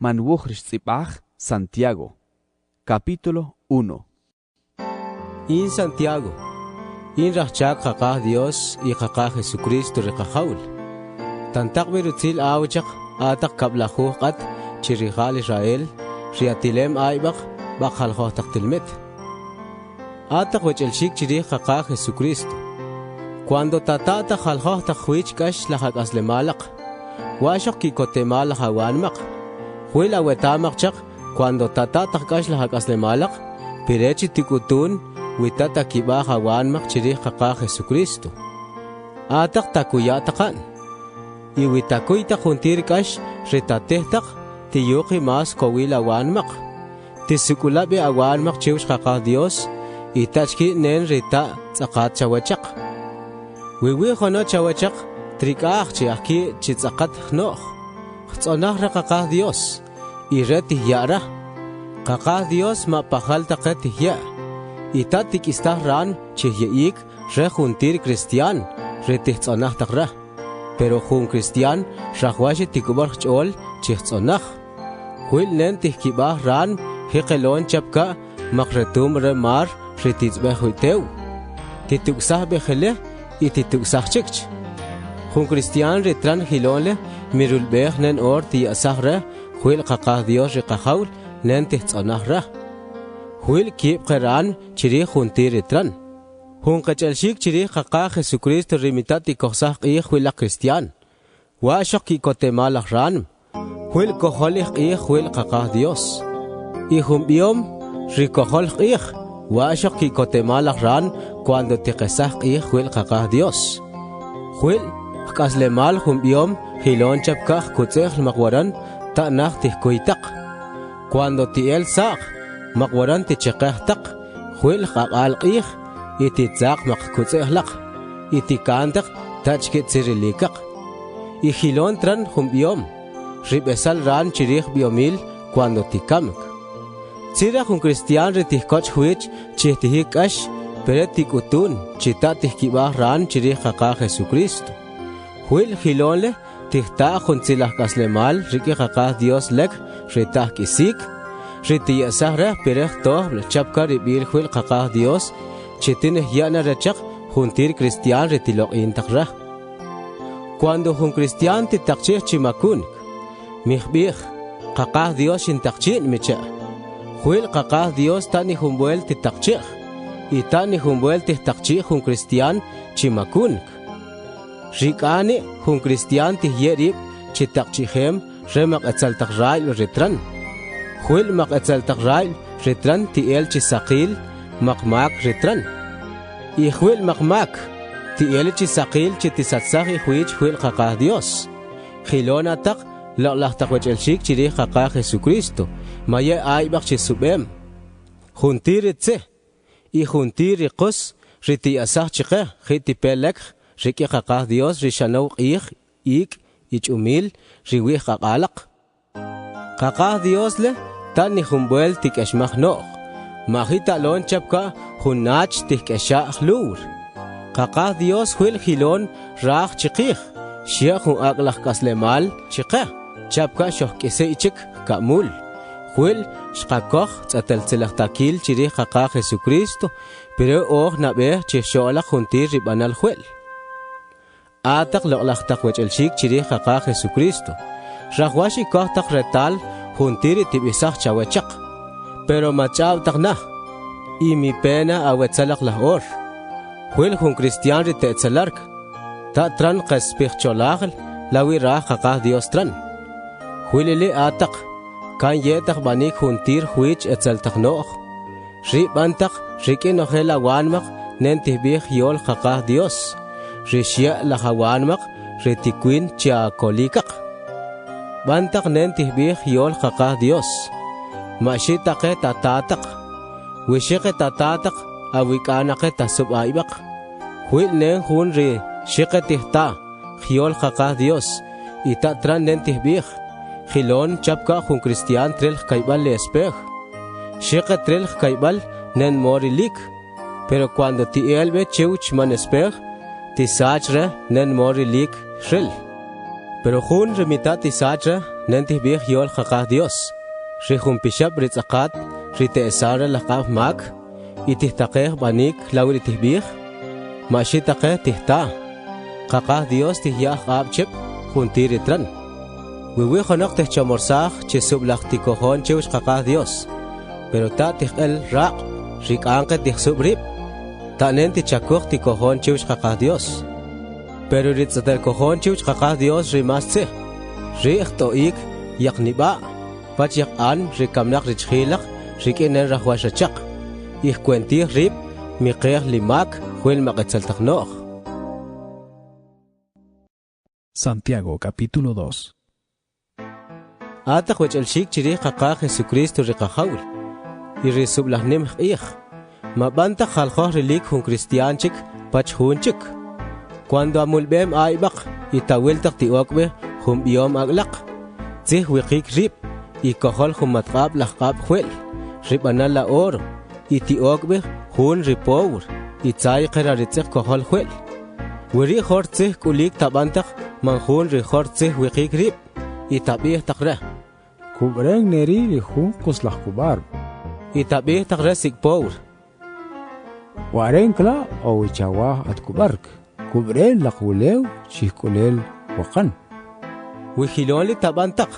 Manwuhrixtzipaj Santiago. Capítulo 1. In Santiago, in rachak kakah Dios y kakah Jesucristo rekahaul. Tantak birutil awchak atak kablahuqat chirihal Israel, riatilem aibak bakhalhotak tilmet. Atak wechelshik chirih kakah Jesucristo. Cuando tatata khalhotak huich kash lahak aslemalak, washak kikotemal hawanmak. Huila wetamak chak, cuando tatatak kash lahak aslemalak, pirechi tikutun, witata kiba hawanmak chirih kakah Jesucristo. Atak takuyatakan. Iwitakuita juntir kash ritatehtak, tiyuki mas kowila awanmak. Tisukulabi awanmak chiwsh kakah Dios, itachki nen rita tsakat chawachak. Wiwi hono chawachak, trikah chiaki chitsakat hnoh. Htsonah kakah Dios. Iretih yara, kakah Dios mapahal taketih ya. Itatik istahran chihyeik rejuntir Cristian retih tzonah takra. Pero jun Cristian rajwashi tikubar chol chihtzonah. Huil nentih kibah ran hikelon chapka makretum remar retitzbehuiteu. Tituksah behele itituksah chikch. Jun Cristian retran hilonle mirulbeh nen or tiyasahre. Huil kakah Dios rekahaul nentih tzonahra. Huil kib keran chirih juntir itran. Hun kachelshik chirih kakah Jesucristo rimitati kohsah qih huila Cristian. Washak kikotemalak ran. Huil koholih qih huil kakah Dios. Ihum biom rikohol qih. Washak kikotemalak ran cuando tikesah qih huil kakah Dios. Huil kaslemal hum biom hilon chapkah kutzeh makwaran ta'nah tihkuitak. Cuando tiel sak, makwaran tichekehtak, huil kakal qih, ititzak makkutzeh-lak, itikantak tachkit sirilikak. Ihilon tran humbiom, ribesal ran chirih biomil cuando tikamek. Tsira hun Cristian ritihkoch huich chihtihik ash, peret tikutun, chitatihkibah ran chirih kakah Jesucristo. Huil hilonle, tihta juntsilah kaslemal riki kakah Dios lek ritah kisik ritiyasah reh pireh toh chapka ribil huil kakah Dios chitineh yana rechak juntir Cristian ritilok intak reh. Cuando jun Cristian titakchih chimakunik mihbih kakah Dios intakchin micha huil kakah Dios tani humbuel titakchih itani humbuel titakchih jun Cristian chimakunik. Rikani jun Cristian tihyerib chitakchihem remak etzaltak rail retran. Huil mak etzaltak rail retran tiel chisakil makmak retran. I huil makmak tiel chisakil chitisatsaki huich huil kakah Dios. Hilona tak laklahtak wechelshik chirih kakah Jesucristo. Maye aibak chisubem. Juntir etze. I juntir rikus ritiyasah chike hitipelek. Riki kakah Dios rishanaw qih ik ichumil riwih kakalak. Kakah Dios le tan ni humbuel tikeshmah noq. Mahita lon chapka hunach tikesha akhlur. Kakah Dios huil hilon rah chikih. Shia hun aklak kaslemal chikeh. Chapka shoh kise ichik kamul. Huil shkakoh tsatel takil chirih kakah Jesucristo. Pero oh nabeh chisholak huntir ribanal huil. Atak laklahtak wechelshik chirih kakah Jesucristo. Rahwashi kohtak retal juntiri tibisah chawachak. Pero machaw tak na. Imi pena awetsalak lahor. Huil jun Cristian ritetsalark. Ta tran qespih cholakl lawi rah kakah Dios tran. Huilili atak. Kan yetak banik juntir huich etsaltak nooh. Ribantak rikin ohela wanmak nentihbih yol kakah Dios. Rishya lahawanmak retiquin chia kolikak. Bantak nentihbih yol kakah Dios. Mashitake tatatak. Wishike tatatak awikanake tasubaibak. Huil nen hun ri shike tihta yol kakah Dios. Itatran nentihbih. Hilon chapka hun Cristian tril kaibal le espej. Shike tril kaibal nen morilik. Pero cuando tielbe cheuch man espej tisachre nen morilik shil. Pero jun rimitat isachra nentih bih yol kakah Dios. Rihun pishab ritzakat rite esara lakaf mak. Itih takeh banik lawir itih bih. Mashi takeh tihta. Kakah Dios tih yah abchip juntir itran. Wiwi khonak tih chamorsach chisub lakti kohon chiwis kakah Dios. Pero ta tih el rak rik angket tih subrip. Ta nenti chakuk ti kohon chiwis kakah Dios. Pero ritzatel kohon chiwis kakah Dios rimas tsih. Rik toik yak niba. Pach yak an rikamnak richhilak rikinen rahwashachak. Ich kwentih rip miqeh limak huel maketzeltaknoch. Santiago capítulo 2. Atak wech el shik chirih kakah Jesucristo rikahaul. Y risublahnim ich. Mabanta khalkhah rilik hun kristianchik pach hunchik. Cuando amulbem aibak itawiltak tiokbe hum biom aglak. Zih wikik rip. Ikohol hum matkab lakab huel. Rip anala oro. Itiokbe hun ripowr. Itzay qeraritzik kohol huel. Wiri khortzih kulik tabantak manhun rihortzih wikik rip. Itabih takra. Kubreng neri rihun kuslach kubar. Itabih takra sikpowr. Waren kla o ichawah at kubark. Kubreng lakulew chihkulel wakan. Wihilon li tabantak.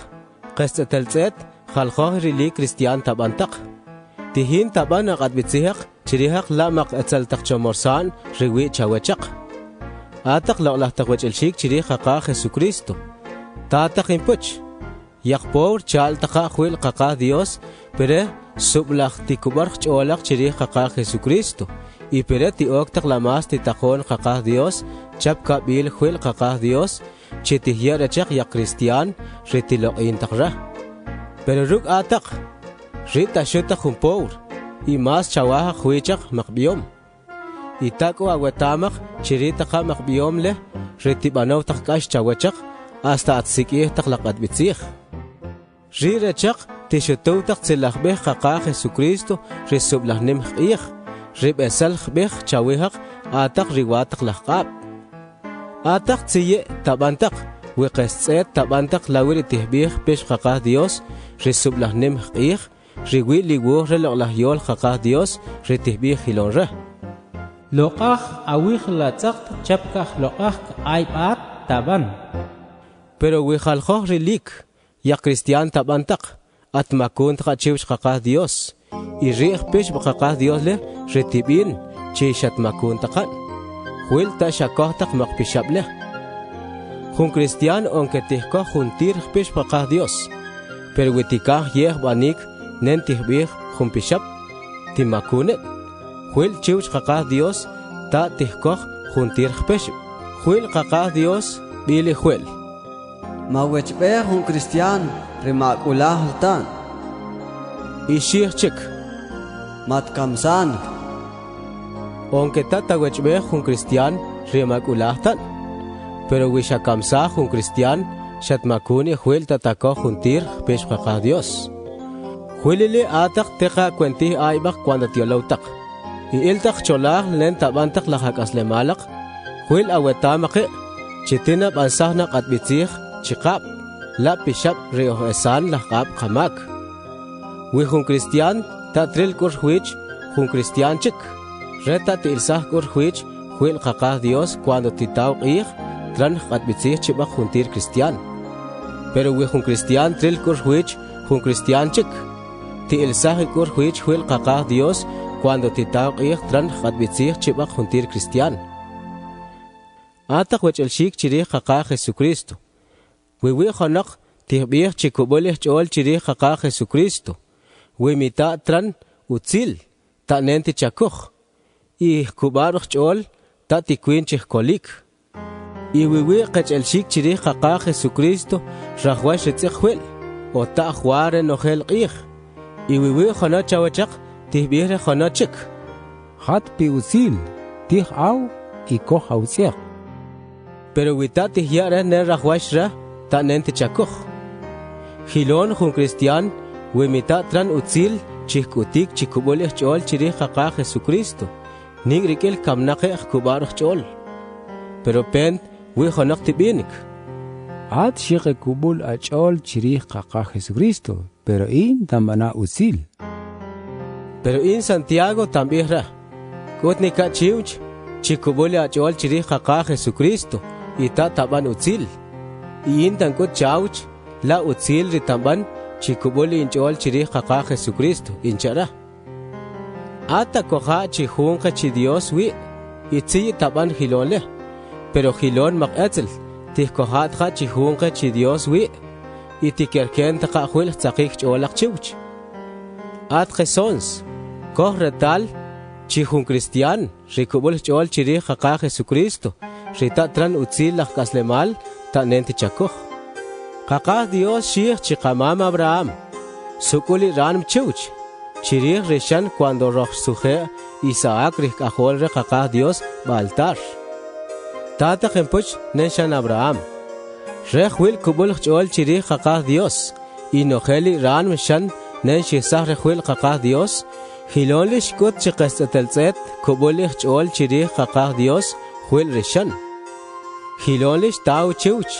Qestetelzet khalkhah rili kristian tabantak. Tihin taban aqad bitsihak chirihak lamaq etzeltak chomorsan riwi chawachak. Atak laqlahtak wech el shik chirih kakah Jesucristo. Tatak impuch. Yakpor chal taka huil kakah Dios pere sublak tikubark cholak chirih kakah Jesucristo. Y pere tioktak lamas titakon kakah Dios chap kabil huil kakah Dios chitihya rechak yak Kristian ritilok intakra. Pero ruk atak rita shutak humpour y mas chawaha huichak makbiom. Itako awetamak chiritaka makbiom le ritibanaw takkash chawachak hasta atsikih taklaqat bitsih. Rirechak tishutow tak tsilakbeh kakah Jesucristo risublahnim ich. Rib esal khbeh chawihak atak riwatak lakab. Atak tsiye tabantak wiqeset tabantak lawir tihbih pesh kakah Dios risublahnim ich. Riwi liwo reloklah yol kakah Dios ritihbih hilonreh. Lokah awih latzak chapkah lokah aibat taban. Pero wikhalkhoh rilik ya Kristian tabantak at makun tkachiwsh kakah Dios. Y rih pesh kakah Dios le ritibin chishat makun takan. Huil ta shakoh tak makpishable. Jun Kristian onke tihkoh juntir pesh kakah Dios. Pero witikah yeh banik nentihbih jun pishab timakunet. Huil chiwsh kakah Dios ta tihkoh juntir pesh. Huil kakah Dios bili huil. Mawechbeh un Cristian rimakulah haltan. Ishih chik. Matkamsan. Aunque tata wechbeh un Cristian rimakulah tan. Pero wishakamsa un Cristian shatmakuni huil tatako juntir pesh kakah Dios. Huilili atak teka kwentih aibak cuando tiolautak. Y iltak cholah len tabantak lahakas lemalak. Huil awetamake chitina bansahnak at bitsih chikap. La pishap riohesan lakab kamak. Wihun Kristian tatril kur huich hun Kristian chik. Reta tilsah kur huich huil kakah Dios cuando titaw ich tran at bitsih chibak juntir Kristian. Pero wihun Kristian tril kur huich hun Kristian chik. Tilsah kur huich huil kakah Dios cuando titaw ich tran at bitsih chibak juntir Kristian. Atak wech el shik chirih kakah Jesucristo. Wiwi khonak tihbih chikubolih chol chirih kakah Jesucristo. Wimita tran utzil ta nenti chakuch. Y kubaruch chol ta tikwin chihkolik. Y wiwi qech el shik chirih kakah Jesucristo rahwash ritzikhuel. O ta akhware nohel ich. Y wiwi khona chawachak tihbih re khona chik. Hat pi utzil tih au y koh autsiak. Pero wita tihyara nen rahwash ra ta nenti chakuch. Hilon jun Kristian wimita tran utzil chihkutik chikubolih chol chirih kakah Jesucristo. Ningrikel kamnake kubaruch chol. Pero pen wi khonak tibinik. At shiqe kubul achol chirih qaqa Jesucristo, pero in tambana usil. Pero in Santiago también ra. Kutni ka chiuch, chikubuli achol chirih qaqa Jesucristo, y ta taban usil. Y in tan kut chauch, la usil ritamban, chikubuli inchol chirih qaqa Jesucristo, inchara. Ata koja chihunqa chi Dios wi, itzi taban hilonle, pero hilon maq'etzel, tihkohatqa chihunqa chi Dios wi, itikerken taqa huil tzaqik cholaq chiuch. At jesons, koh retal, chihun cristian, rikubul chol chirih qaqa Jesucristo, rita tran utzil laq kaslemal, ta nenti chakoh. Qaqa Dios shih chiqamam Abraham, sukuli ranm chiuch, chirih reshan cuando roh suje Isaac rikajol re qaqa Dios baltar. Tata qempuch nenshan Abraham. Reh wil kubul chol chirih qaqa Dios, inojeli ranm shan nenshisah rehwil qaqa Dios, hilonli shkut chiqestetelzet kubulih chol chirih qaqa Dios, huil reshan. Hilonli shtau chiuch,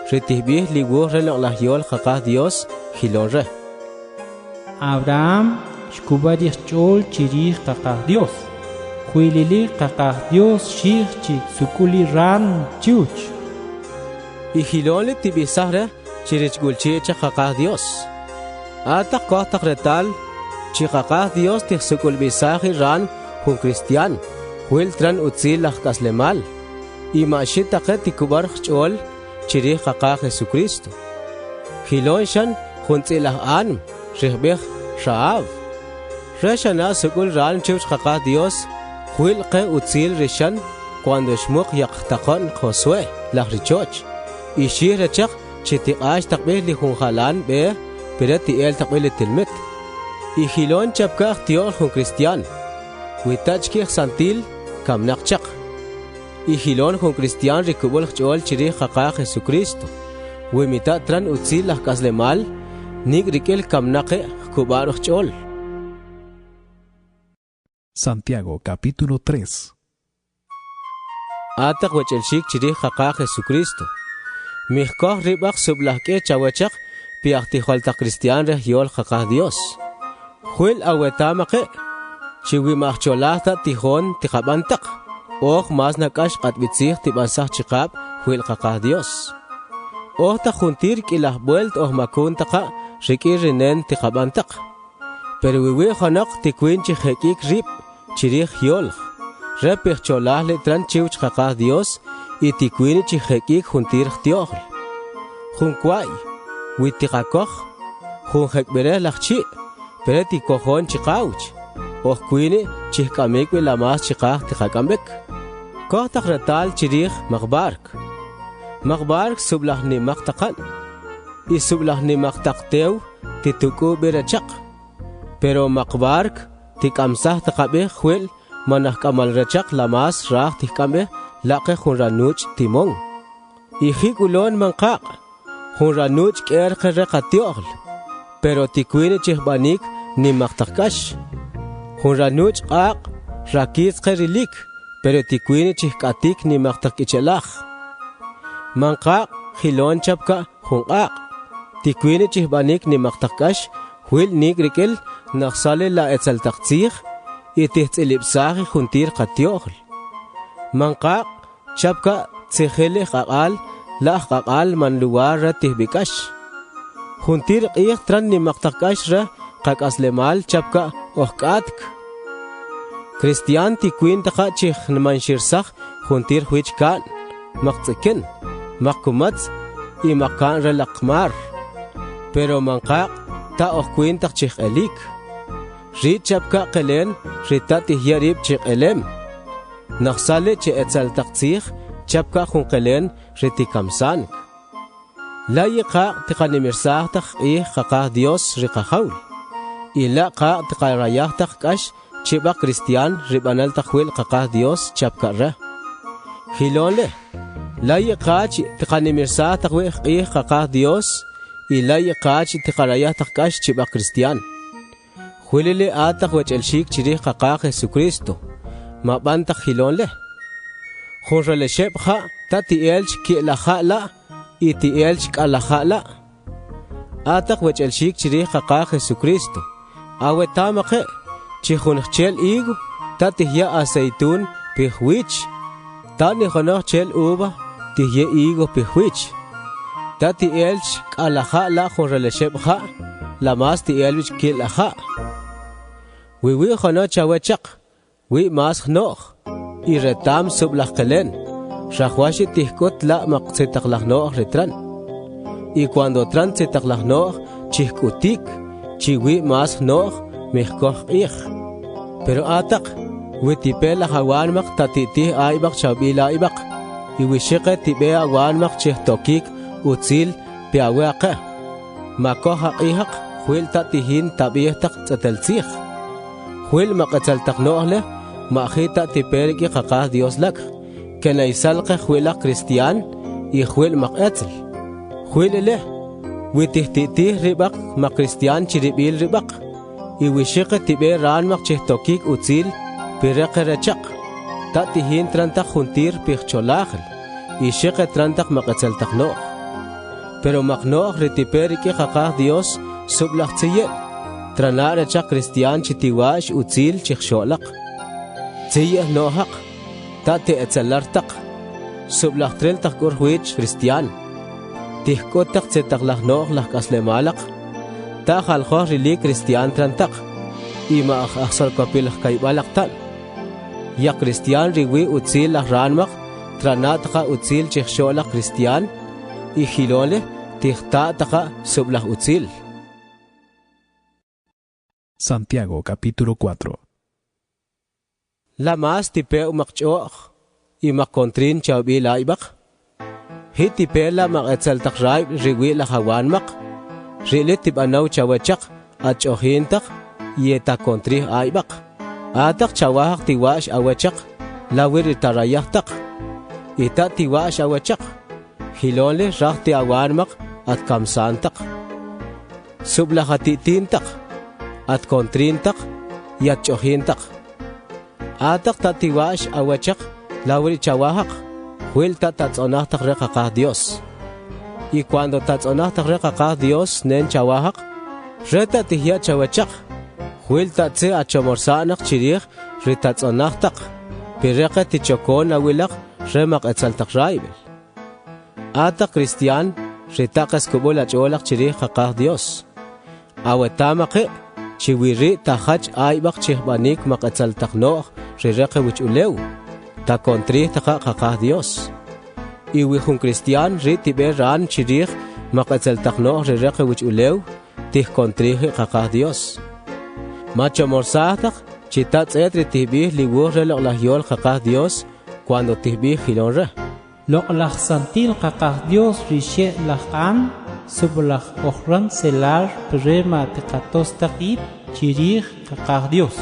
ritihbih liwuh re lahyol qaqa Dios, hilon re. Abraham shkubadih chol chirih qaqa Dios. Huilili qaqa Dios shih chi sukuli ran chiuch. Y hilonli tibisah re chirichgulchicha qaqa Dios. Atak kohtak retal, chiqaqah Dios tixsukul bisahi ran hun cristian, huil tran utzil laq kaslemal, y mashitaqe tikubar chol chirih qaqa Jesucristo. Hilon shan hun tzilah anm, rihbih Raab. Reshana sukul ran chiuch qaqa Dios, huil qe utzil rishan, cuando shmuk yaqtaqon Josué laq richoch, y shih rechaq chitiqash taqbih li hun halan be, Pirati el taqbili tilmit. Y hilon chapkaq tiol hun cristian. Witachkih santil kam naqchaq. Y hilon hun cristian rikubul chol chirih qaqa Jesucristo. Wimita tran utzil laq kaslemal, nig rikil kam naqe kubaruh chol. Santiago capítulo 3. Ataq wechelshik chirih qaqa Jesucristo. Mihkoh ribaq sublahke chawachaq, piaqtijolta cristian regiol qaqa Dios. Huil awetamaqe, chiwimaqcholahta tijón tiqabantaq, oj mas nakash qatbitzih tibansaj chiqab huil qaqa Dios. Ojta juntir kilah buelt oj makuntaqa rikir rinen tiqabantaq. Pero wiwi honaq tikwin chihekik rib, chirih yolj, repih cholah letran chiwch qaqa Dios, y tikwin chihekik juntir tiojl. Junkway, Witiqakoh, hun hekbere lachchi, pero tikojon chiqauch, ojkwini chihkamikwi lamas chiqah tiqakambek. Koh taqratal chirih magbark. Magbark sublah ni maqtaqan, y sublah ni maqtaqtew tituku berachaq. Pero magbark tikamsah taqabih huil manah kamal rachaq lamas rah tikambeh laqe hun ranuch timong. Y hikulon manqaq. Hun ranuch k'er qereqatioql, pero tikwini chihbanik ni maqtaqkash. Hun ranuch qaq, rakitz qerilik, pero tikwini chihkatik ni maqtaqichelaj. Manqaq, hilon chapka, hun qaq. Tikwini chihbanik ni maqtaqkash, huil nik rikil, naqsali la etzaltaqtzih, y tihtzilipsahi juntir qatioql. Manqaq, chapka, tzihili qaqal, la qaqal man lugar ra tihbikash. Juntir qih tran ni maqtaqash ra qaqaslemal chapka ohkatk. Cristian tikwin taqa chih nmanshirsak juntir huichkan, maqtsikin, maqkumats, y maqkan ra laqmar. Pero manqaq ta ohkwin taq chih elik. Rit chapka qelen rita tihyarib chih elem. Naqsali chi etzaltaqtzih chapka junqelen ritikamsank. La yiqa tiqanimirsah taq ih qaqa Dios riqahawl. Ila qa tiqarayah taq kash chiba cristian ribanal taq wil qaqa Dios chapka ra. Hilonle, la yiqa tiqanimirsah taq ih qaqa Dios, ila yiqa tiqarayah taq kash chiba cristian. Huilili ataq wechelshik chirih qaqa Jesucristo, mabantak hilonle. Junrele shepja tati elch ki la jala y ti elch kalajala. Atak wech el shik chiri kaka Jesucristo. Awe tamake chihunchel igu tatihya aceitun pihwich. Tani honor chel uva tihye igu pihwich. Tati elch kalajala hunreleshebha la mas ti elwich kilaha. Wiwi honor chawechak. Wi mas noh. Y retam sublakelen. Shahwashi tihkot la maqsetaklahnoh retran. Y cuando tran setaklahnoh chihkutik, chiwi mas noh mehkoh ich. Pero atak, witipela hawanmak tatitih aibak chabila ibak. Y wishike tibe awanmak chihtokik utzil piawaka. Makoha ihak, huil tatihin tabihtak tatelzich. Huil maqatzaltaknohle, majita tiperiki kakah Dios lak. Que naisalque huila cristian y huil maqetzel. Huilele, witihti ribak ma cristian chiribil ribak. Y wishique tibe ran mak chihtokik utzil pirekerechak. Tatihin trantak juntir pichcholajel. Y shique trantak maqetzel takno. Pero makno ritiperiki kakah Dios sublachtziyel. Tranarechak cristian chitiwash utzil chichsholak. Tziyeh nohak. Tati etzelartak, sublachtrel takkurhuich cristian. Tihkotak tzetaklahnoh lahkaslemalak. Tajalhoh rili cristian trantak. Ima asalkopil kaibalak tal. Ya cristian riwi utzil lahranmak, tranataka utzil chichsholak cristian. Y hilole tihtataka sublah utzil. Santiago capítulo 4. La mas tipe umakchoch y makontrin chawbi laibak. Hitipe la maketzeltak raib riwi la hawanmak. Rilit tibanaw chawachak at chohintak yeta kontri aibak. Atak chawahak tiwash awachak lawir itarayahtak. Ita tiwash awachak. Hilole rahti awanmak at kamsantak. Sublahatitintak at kontrintak yat chohintak. Atak tatiwash awachak lawri chawahak huil tatzonahtak rekakah Dios. Y cuando tatzonahtak rekakah Dios nen chawahak reta tihya chawachak huil tatse achomorsanak chirih ritatzonahtak pireke tichokon awilak remak etzaltak raibel. Atak cristian ritakas kubul acholak chirih kakah Dios. Awetamake chiwiri tahach aibak chihbanik makatzaltak noh rireke wich ulew, ta kontrih taka kakah Dios. Iwihun cristian ritibe ran chirih makatzaltak noh rireke wich ulew, tih kontrih kakah Dios. Macho morsahtak, chitat etri tihbih liwuh relok lahyol kakah Dios, cuando tihbih hilonre. Lok lah santil kakah Dios rishe lahan, sublah ohran selar prema tekatos takib, chirih kakah Dios.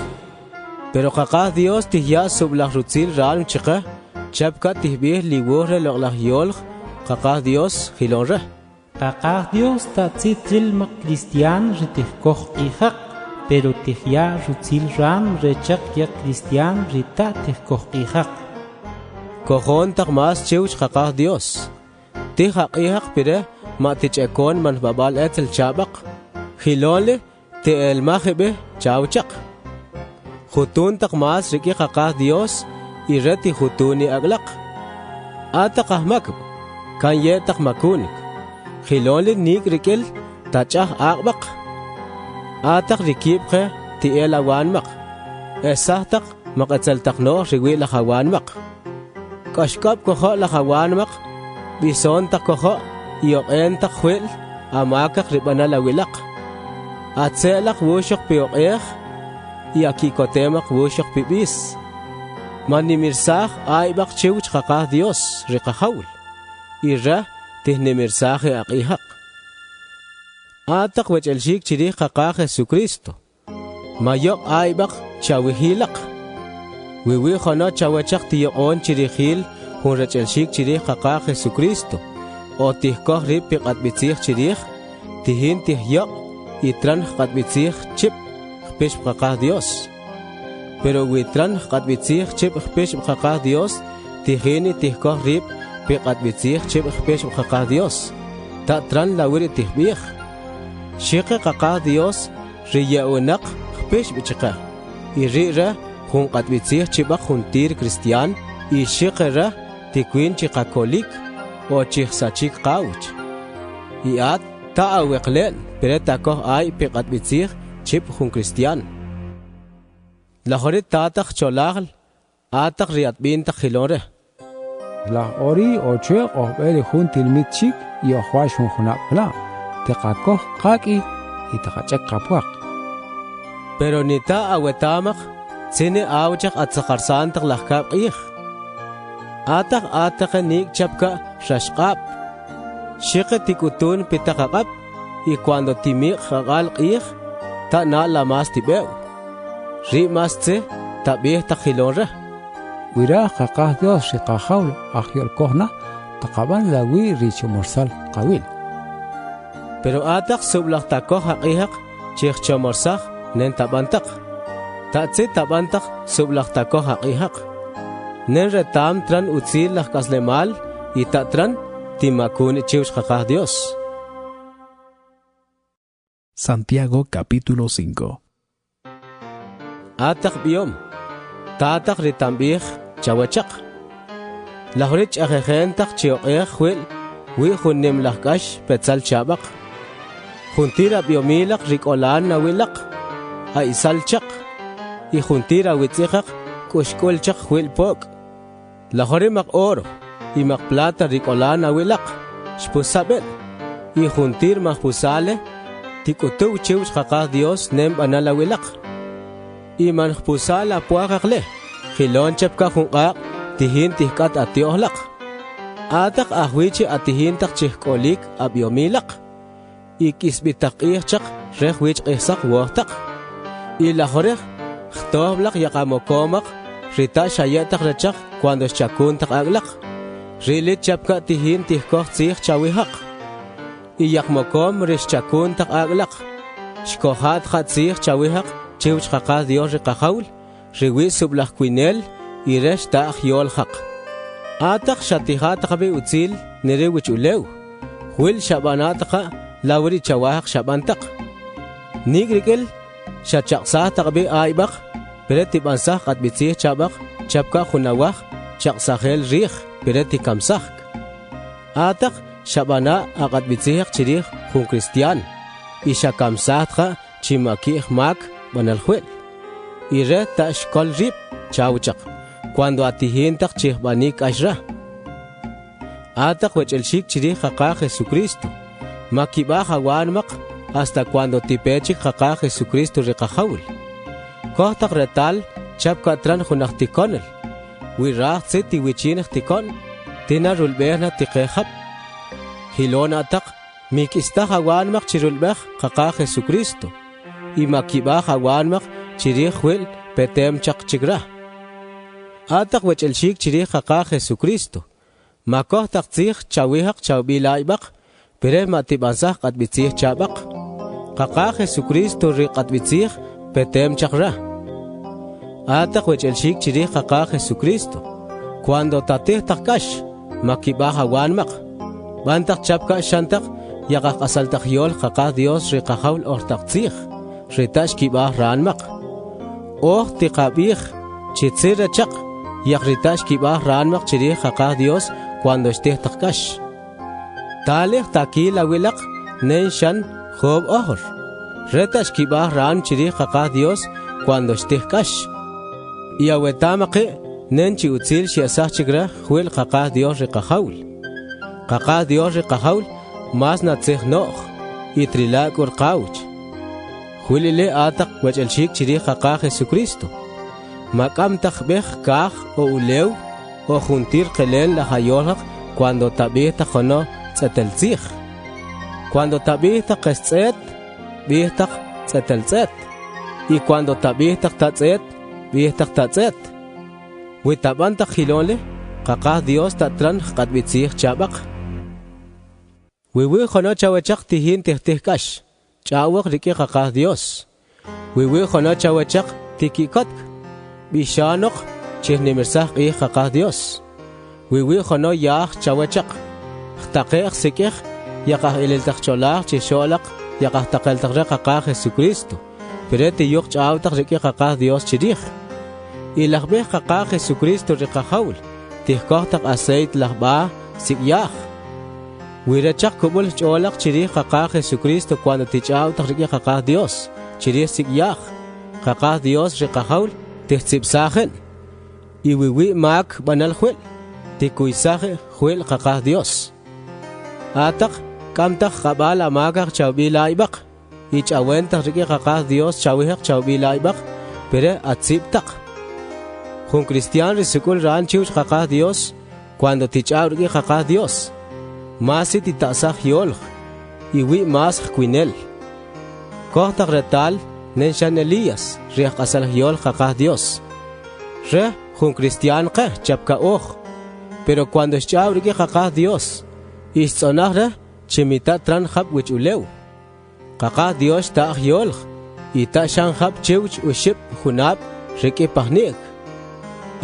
Pero kakah Dios tihya sublah rutzil ran chika, chapka tihbih liwuh relok lahyol kakah Dios hilonre. Kakah Dios tatzitril mak cristian ritihkoh ihak, pero tihya rutzil ran rechak ya cristian rita tihkoh ihak. Kohon tak mas chiwch kakah Dios. Tihak ihak pire matichekon man babal etel chabak. Hilole te el mahibe chawchak. Hutun tak mas riki kakah Dios ireti hutuni aglak. Atak ahmakb kan ye tak makunik. Hilole nik rikil tachah akbak. Atak rikibke ti el awanmak. Esah tak makatzel takno riwi lahawanmak. Kashkap koho lahawanmak. Bison tak koho iyok tak huil amakak ribana lawilak. At selak wusyok piyok yakikotemak wusyok pibis. Manimirsah aibak chiwch kakah Dios rikahawl. Ira tihnimirsah akihak. Atak wech elshik chirih kakah Jesucristo. Mayok aibak chawihilak. Wiwi khono chawachak tiyokon chirihil hunrech elshik chirih kakah Jesucristo. O tihkoh ripik at bitsih chirih tihin tihyok itran kat bitsih chip khpish kakah Dios. Pero witran kat bitsih chip khpish kakah Dios tihini tihkoh rip peqat bitzih chib khpesh khaqah Dios ta tran lawiri tihbih shiqe qaqah Dios riyaunaq khpesh bichqa irira jun qat bitzih chib juntir cristian y shiqera tikwin chiqakolik o chihsachik qawch iat ta aweqlen pereta koh ay peqat bitzih chib jun cristian la horit tatakh cholagl atak riat binta khilore la ori oche ohbeli jun tilmitchik y ohwash jun khunapla teqakoh qaki y taqachak qapuaq pero nita awetamaq sine awchaq atsaqarsantak lahkab qih atak nik chapka rashqab shiqe tikutun pitaqaqab y cuando timiq qagal qih ta na la mas tibeu ri mas tse tabih takhilore wira qaqah Dios riqahawl ahyol kohna taqaban lawi richo morsal qawil pero atak sublaq takoh haqihaq chih chomorsaq nen tabantak tatsi tabantak sublaq takoh haqihaq nen retam tran utzil laq kaslemal y tatran timakun chiwsh qaqah Dios. Santiago capítulo 5. Atak biom tatak ritambih chawachaq lahorich ajejentak chioqeh khwil wi khunnim lahkash petzal chabaq juntira biomilaq rikolan nawilaq aisalchaq y juntira witzihaq kushkulchaq khwil pok lahorimaq oro y maq plata rikolan nawilaq shpusabel y juntir mahpusale tikutuw chiwch qaqah Dios nem banalawilaq y manjpusala puaqaqle khilon chapka junqaq tihin tihkat atiohlaq atak ahwichi atihin tak chihkolik abiomilaq y kisbitaq ihchaq rehwich ihsaq wohtaq y lahorej khtoblaq yaqamokomaq rita shayetak rechaq cuando chakuntak aglaq rilit chapka tihin tihkoh tzih chawihaq y yaqmokom rishchakuntak aglaq shkohat khatzih chawihaq chiwch qaqah Dios riqahawl riwi sublaq kwinel y resh ta'aj yolhaq atak shatihataqabi utzil niriwich ulew wil shabanataqa lawri chawahaq shabantaq nigrikel shachaqsataqabi aybaq pereti bansaq atbitzih chabaq chapka khunawaq chaqsahel rih pereti kamsaq atak shabana aqatbitzih chirih jun cristian y shakamsatqa chimakih mak banaljuel y re tashkol rip chawchaq cuando atihintak chihbanik ashra atak wechelshik chirih qaqah Jesucristo makibaj awanmaq hasta cuando tipechik qaqah Jesucristo riqahawl kohtak retal chapka tran junaqtikonel wiraq tse tiwichinaq tikon tina rulbehna tiqejab hilon atak mikistaj awanmaq chirulbej qaqah Jesucristo y makibaj awanmaq chirih wil petem chaq chigra atak wechelshik chirih qaqah Jesucristo makoh taqtzih chawihaq chawbilaybaq pere matibansaj qatbitzih chabaq qaqah Jesucristo riqatbitzih petem chaqra atak wechelshik chirih qaqah Jesucristo cuando tatih taqkash makibaj awanmaq bantak chapka shantak yaqaq asaltaq yol qaqah Dios riqahawl ortaqtzih ritash kibah ranmaq oh tiqabih chitzira chaq yaq ritash kibah ranmaq chirih qaqah Dios cuando estih taqkash talih takila wilaq nen shan job ohor ritash kibah ran chirih qaqah Dios cuando estih kash y awetamaqi nen chi utzil shiasaj chigra khwil qaqah Dios riqahawl qaqah Dios riqahawl mas natzih no'j y trilak urqawch khwilile atak wechelshik chirih qaqah Jesucristo makam takbej kaj o ulew o juntir qelen la hayolaq cuando tabih taqono tzeteltzij cuando tabih taqetzet bih taq tzeteltzet y cuando tabih taqtatzet bih taqtatzet witaban taqjilonle qaqah Dios tatran qatbitzij chabaq wiwi khono chawachaq tihin tihtihkash chawaq riki qaqah Dios wiwi khono chawachaq tikikot bishanoq chihnimirsaq qaqah Dios wiwi khono yah chawachak taqeq sikih yaqah ilil taqcholaq chisholaq yaqah taqel taqre qaqa Jesucristo perete yoq chawtaq riki qaqa Dios chirij ilaqbeh qaqa Jesucristo riqahawl tihkohtaq aceit laqba sikyah wirachaq kubul cholaq chirij qaqa Jesucristo cuando tichawtaq riki qaqa Dios chirij sikyah qaqa Dios riqahawl tihtzipsajen y wiwi mak banal juel tikuisaje juel qaqa Dios ataq kamtaq qabal amakaq chawbilaybaq y chawentaq riki qaqa Dios chawihaq chawbilaybaq pere atziptaq jun cristian risukul ran chiwch qaqa Dios cuando tichaw riki qaqa Dios masi titasaj yolq y wi mas kwinel kohtaq retal nenshan Elías riq asal yol qaqa Dios re jun cristian qe chapka oj pero cuando chaw riki qaqa Dios istzonahre chimita tran khab wich ulew qaqa Dios ta yolq y ta shan khab chiwch ushib junab riki pahnik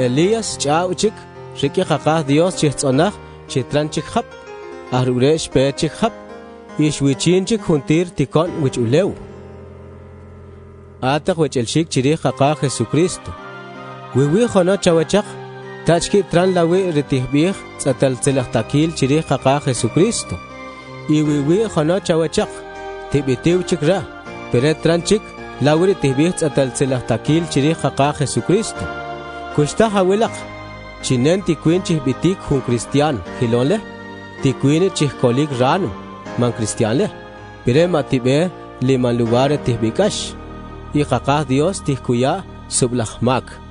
Elías chaw chik riki qaqa Dios chitsonah chitran chik khab ahruresh pe chik khab ishwichin chik juntir tikon wich ulew ataq wich elshik chiri qaqa Jesucristo wiwi khono chawachaq tachki tran lawi ritihbih tsatal tselaq takil chiri qaqa Jesucristo y wiwi khono chawachaq tibitiw chikra pere tran chik lawi ritihbih tsatal tselaq takil chiri qaqa Jesucristo kushta hawilaq chinen tikwin chihbitik jun cristian hilonle tikwin chihkolik ranum man cristianle pere matibe liman lugar tihbikash y qaqa Dios tihkuya sublahmak